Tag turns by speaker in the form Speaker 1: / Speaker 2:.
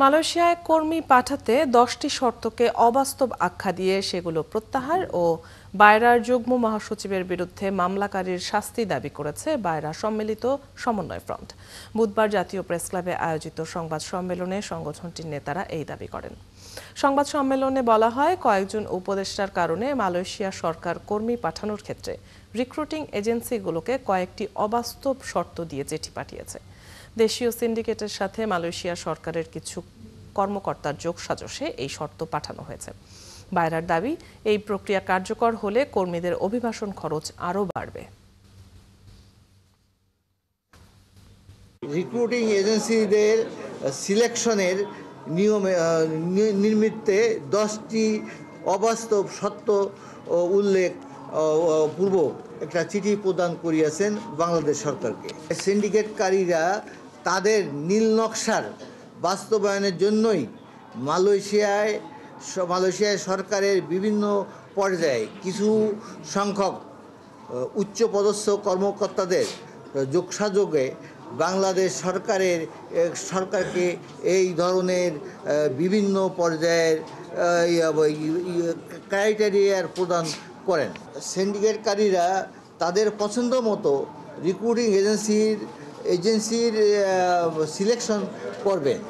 Speaker 1: মালয়েশিয়ায় কর্মী পাঠাতে 10টি শর্তকে অবাস্তব আখ্যা দিয়ে সেগুলো প্রত্যাহার ও বায়রার যুগ্ম মহাসচিবের বিরুদ্ধে মামলাকারীর শাস্তি দাবি করেছে বায়রা সম্মিলিত সমন্বয় ফ্রন্ট। বুধবার জাতীয় প্রেসক্লাবে আয়োজিত সংবাদ সম্মেলনে সংগঠনটির নেতারা এই দাবি করেন। সংবাদ সম্মেলনে বলা হয়, কয়েকজন উপদেষ্টার কারণে মালয়েশিয়া সরকার কর্মী পাঠানোর ক্ষেত্রে রিক্রুটিং এজেন্সিগুলোকে কয়েকটি অবাস্তব শর্ত দিয়ে চিঠি পাঠিয়েছে। দেশীয় সিন্ডিকেটের সাথে মালয়েশিয়া সরকারের কিছু কর্মকর্তার যোগসাজশে এই শর্ত পাঠানো হয়েছে। বায়রার দাবি, এই প্রক্রিয়া কার্যকর হলে কর্মীদের অভিবাসন খরচ আরও বাড়বে।
Speaker 2: রিক্রুটিং এজেন্সিদের সিলেকশনের নিয়মে নিমিত্তে 10টি অবাস্তব সত্য উল্লেখ পূর্বক একটা চিঠি প্রদান করিয়াছেন বাংলাদেশ সরকারকে। সিন্ডিকেটকারীরা তাদের নীল নকশার বাস্তবায়নের জন্যই মালয়েশিয়ায় সরকারের বিভিন্ন পর্যায়ে কিছু সংখ্যক উচ্চপদস্থ কর্মকর্তাদের যোগসাযোগে বাংলাদেশ সরকারকে এই ধরনের বিভিন্ন পর্যায়ের ক্রাইটেরিয়ার প্রদান করেন। সিন্ডিকেটকারীরা তাদের পছন্দ মতো রিক্রুটিং এজেন্সির সিলেকশন করবেন।